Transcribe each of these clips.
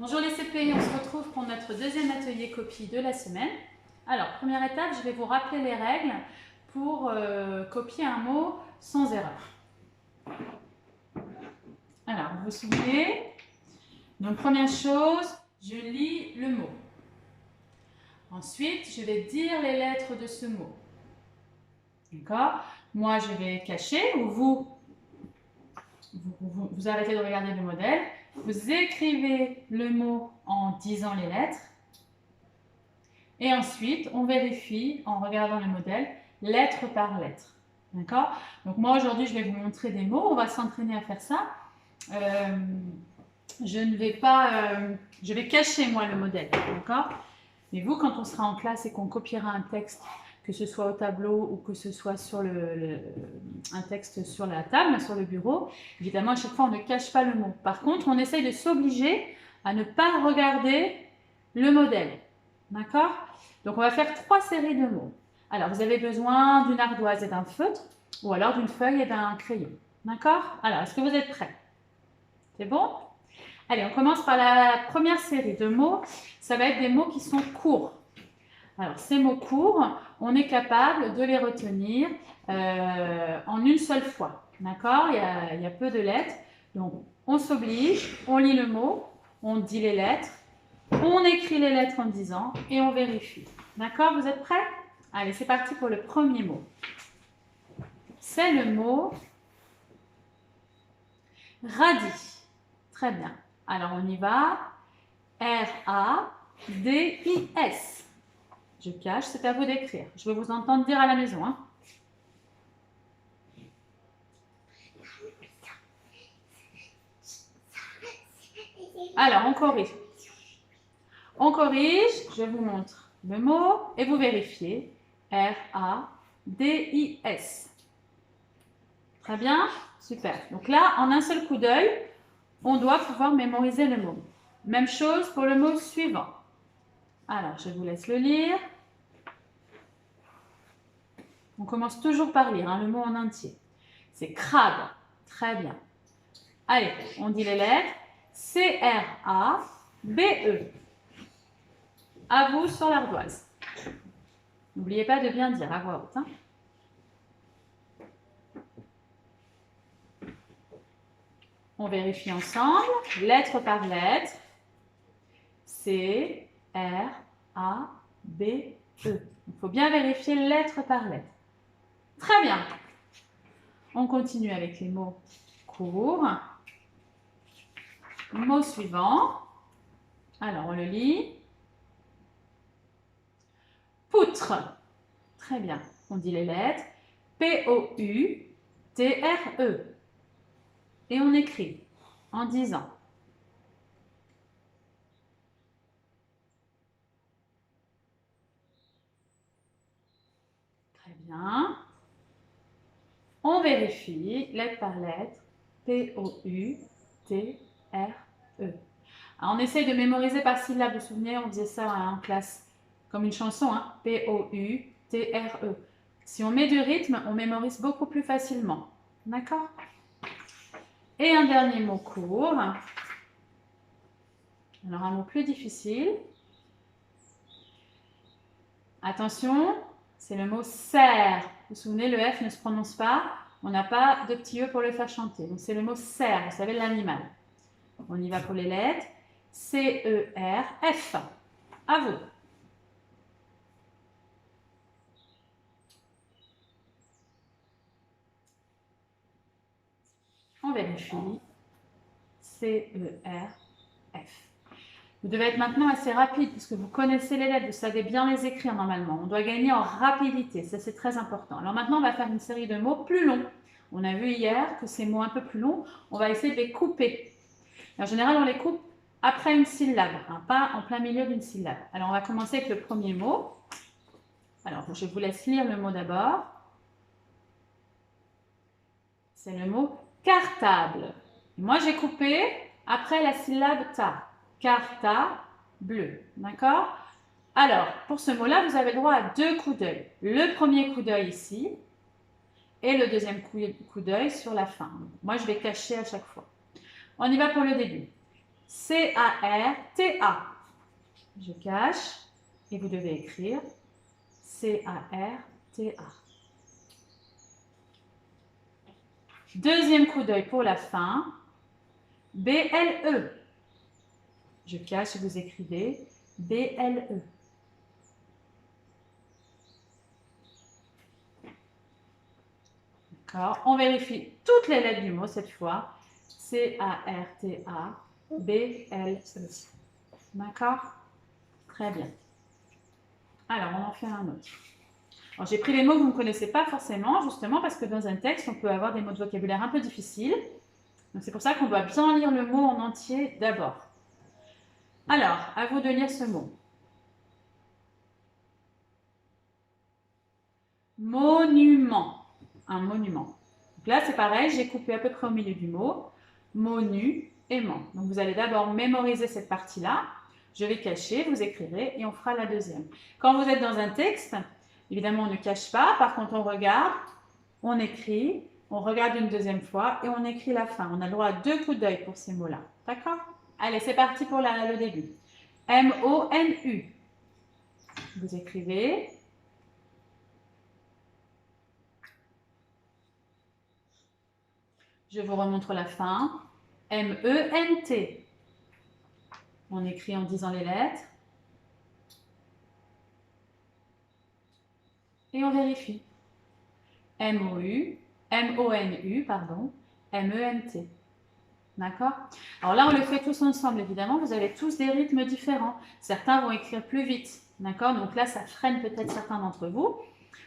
Bonjour les CP, on se retrouve pour notre deuxième atelier copie de la semaine. Alors, première étape, je vais vous rappeler les règles pour copier un mot sans erreur. Alors, vous vous souvenez? Donc, première chose, je lis le mot. Ensuite, je vais dire les lettres de ce mot. D'accord? Moi, je vais cacher, ou vous arrêtez de regarder le modèle. Vous écrivez le mot en disant les lettres. Et ensuite, on vérifie en regardant le modèle, lettre par lettre. D'accord? Donc moi, aujourd'hui, je vais vous montrer des mots. On va s'entraîner à faire ça. Je vais cacher, moi, le modèle. D'accord? Mais vous, quand on sera en classe et qu'on copiera un texte, que ce soit au tableau ou que ce soit sur un texte sur la table, sur le bureau, évidemment, à chaque fois, on ne cache pas le mot. Par contre, on essaye de s'obliger à ne pas regarder le modèle. D'accord? Donc, on va faire 3 séries de mots. Alors, vous avez besoin d'une ardoise et d'un feutre, ou alors d'une feuille et d'un crayon. D'accord? Alors, est-ce que vous êtes prêts? C'est bon? Allez, on commence par la première série de mots. Ça va être des mots qui sont courts. Alors, ces mots courts, on est capable de les retenir en une seule fois. D'accord? Il y a peu de lettres. Donc, on s'oblige, on lit le mot, on dit les lettres, on écrit les lettres en disant et on vérifie. D'accord? Vous êtes prêts? Allez, c'est parti pour le premier mot. C'est le mot radis. Très bien. Alors, on y va. R-A-D-I-S. Je cache, c'est à vous d'écrire. Je veux vous entendre dire à la maison. Hein. Alors, on corrige. On corrige, je vous montre le mot et vous vérifiez. R-A-D-I-S. Très bien, super. Donc là, en un seul coup d'œil, on doit pouvoir mémoriser le mot. Même chose pour le mot suivant. Alors, je vous laisse le lire. On commence toujours par lire le mot en entier. C'est crabe. Très bien. Allez, on dit les lettres. C-R-A-B-E. À vous sur l'ardoise. N'oubliez pas de bien dire à voix haute. Hein. On vérifie ensemble, lettre par lettre. C, R, A, B, E. Il faut bien vérifier lettre par lettre. Très bien. On continue avec les mots courts. Mot suivant. Alors, on le lit. Poutre. Très bien. On dit les lettres. P-O-U-T-R-E. Et on écrit en disant. Très bien. On vérifie, lettre par lettre, P-O-U-T-R-E. On essaye de mémoriser par syllabe, vous vous souvenez, on disait ça en classe, comme une chanson, hein, P-O-U-T-R-E. Si on met du rythme, on mémorise beaucoup plus facilement. D'accord? Et un dernier mot court. Alors, un mot plus difficile. Attention, c'est le mot serre. Vous vous souvenez, le F ne se prononce pas. On n'a pas de petit E pour le faire chanter. Donc, c'est le mot serre, vous savez, l'animal. On y va pour les lettres. C-E-R-F. À vous. On vérifie. C-E-R-F. Vous devez être maintenant assez rapide parce que vous connaissez les lettres, vous savez bien les écrire normalement. On doit gagner en rapidité, ça c'est très important. Alors maintenant, on va faire une série de mots plus longs. On a vu hier que ces mots un peu plus longs, on va essayer de les couper. En général, on les coupe après une syllabe, pas en plein milieu d'une syllabe. Alors, on va commencer avec le premier mot. Alors, je vous laisse lire le mot d'abord. C'est le mot cartable. Moi, j'ai coupé après la syllabe ta. Cartable. D'accord? Alors, pour ce mot-là, vous avez le droit à 2 coups d'œil. Le premier coup d'œil ici et le deuxième coup d'œil sur la fin. Moi, je vais cacher à chaque fois. On y va pour le début. C-A-R-T-A. Je cache et vous devez écrire C-A-R-T-A. Deuxième coup d'œil pour la fin. B-L-E. Je cache et vous écrivez B-L-E. D'accord. On vérifie toutes les lettres du mot cette fois. C-A-R-T-A, B-L-E. D'accord? Très bien. Alors, on en fait un autre. J'ai pris les mots que vous ne connaissez pas forcément, justement parce que dans un texte, on peut avoir des mots de vocabulaire un peu difficiles. Donc, c'est pour ça qu'on doit bien lire le mot en entier d'abord. Alors, à vous de lire ce mot. Monument. Un monument. Donc là, c'est pareil, j'ai coupé à peu près au milieu du mot. Monu et ment. Donc, vous allez d'abord mémoriser cette partie-là. Je vais cacher, vous écrirez et on fera la deuxième. Quand vous êtes dans un texte, évidemment, on ne cache pas. Par contre, on regarde, on écrit, on regarde une deuxième fois et on écrit la fin. On a le droit à 2 coups d'œil pour ces mots-là. D'accord? Allez, c'est parti pour le début. M-O-N-U. Vous écrivez. Je vous remontre la fin. M-E-N-T. On écrit en disant les lettres. Et on vérifie. M-O-U, M-O-N-U, pardon, M-E-N-T. D'accord? Alors là, on le fait tous ensemble, évidemment. Vous avez tous des rythmes différents. Certains vont écrire plus vite. D'accord? Donc là, ça freine peut-être certains d'entre vous.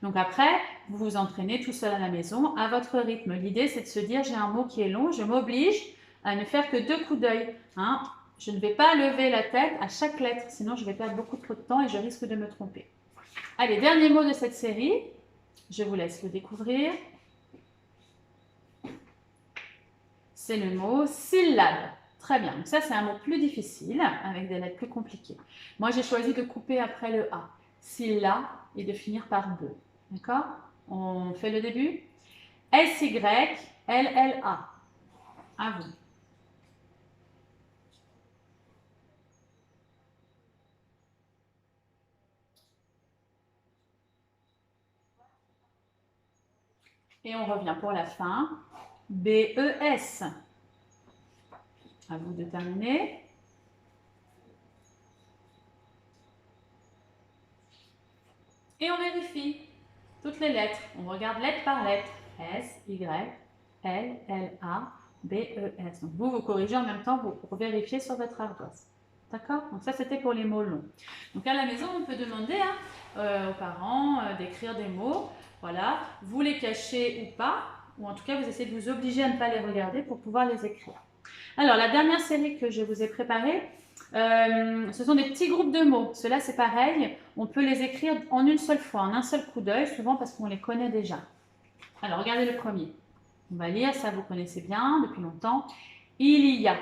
Donc après, vous vous entraînez tout seul à la maison à votre rythme. L'idée, c'est de se dire, j'ai un mot qui est long, je m'oblige à ne faire que 2 coups d'œil. Hein? Je ne vais pas lever la tête à chaque lettre, sinon je vais perdre beaucoup trop de temps et je risque de me tromper. Allez, dernier mot de cette série. Je vous laisse le découvrir. C'est le mot syllabe. Très bien. Donc ça, c'est un mot plus difficile, avec des lettres plus compliquées. Moi, j'ai choisi de couper après le A. Sylla et de finir par B. D'accord? On fait le début. S-Y-L-L-A. À vous. Et on revient pour la fin. B-E-S. À vous de terminer. Et on vérifie toutes les lettres. On regarde lettre par lettre. S, Y, L, L, A, B, E, S. Donc vous corrigez en même temps pour vérifier sur votre ardoise. D'accord? Donc ça, c'était pour les mots longs. Donc à la maison, on peut demander aux parents d'écrire des mots. Voilà. Vous les cachez ou pas. Ou en tout cas, vous essayez de vous obliger à ne pas les regarder pour pouvoir les écrire. Alors, la dernière série que je vous ai préparée, ce sont des petits groupes de mots. Ceux-là, c'est pareil. On peut les écrire en une seule fois, en un seul coup d'œil, souvent parce qu'on les connaît déjà. Alors, regardez le premier. On va lire, ça vous connaissez bien depuis longtemps. Il y a.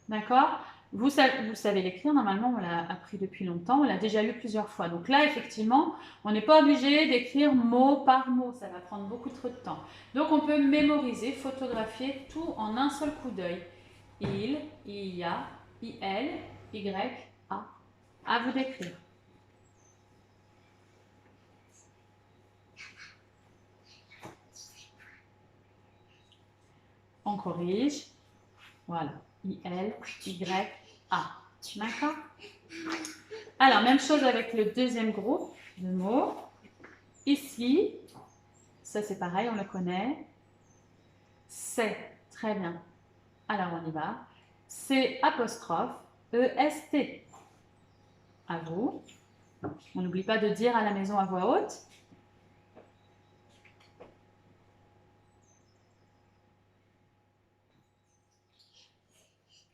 D'accord? Vous savez l'écrire, normalement, on l'a appris depuis longtemps, on l'a déjà lu plusieurs fois. Donc là, effectivement, on n'est pas obligé d'écrire mot par mot, ça va prendre beaucoup trop de temps. Donc on peut mémoriser, photographier tout en un seul coup d'œil. Il y a, I-L, Y-A. À vous d'écrire. On corrige. Voilà. I-L, Y-A. D'accord? Alors, même chose avec le deuxième groupe de mots. Ici, ça c'est pareil, on le connaît. C'est, très bien. Alors, on y va. C'est apostrophe E-S-T. À vous. On n'oublie pas de dire à la maison à voix haute.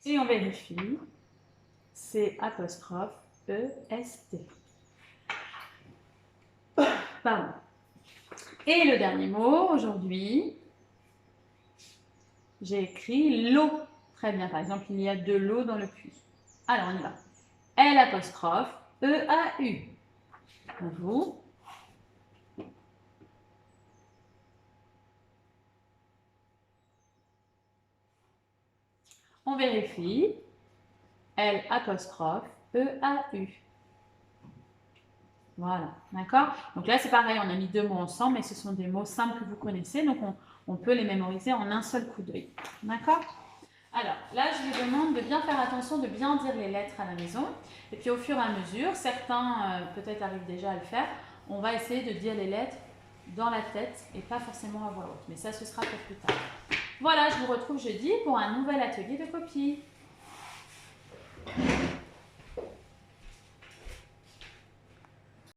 Et on vérifie. C'est apostrophe E-S-T. Pardon. Et le dernier mot aujourd'hui, j'ai écrit l'eau. Très bien, par exemple, il y a de l'eau dans le puits. Alors, on y va. L apostrophe E-A-U. À vous. On vérifie. L apostrophe E-A-U. Voilà, d'accord? Donc là, c'est pareil, on a mis deux mots ensemble, mais ce sont des mots simples que vous connaissez, donc on peut les mémoriser en un seul coup d'œil. D'accord? Alors, là, je vous demande de bien faire attention, de bien dire les lettres à la maison. Et puis, au fur et à mesure, certains peut-être arrivent déjà à le faire, on va essayer de dire les lettres dans la tête et pas forcément à voix haute. Mais ça, ce sera pour plus tard. Voilà, je vous retrouve jeudi pour un nouvel atelier de copie.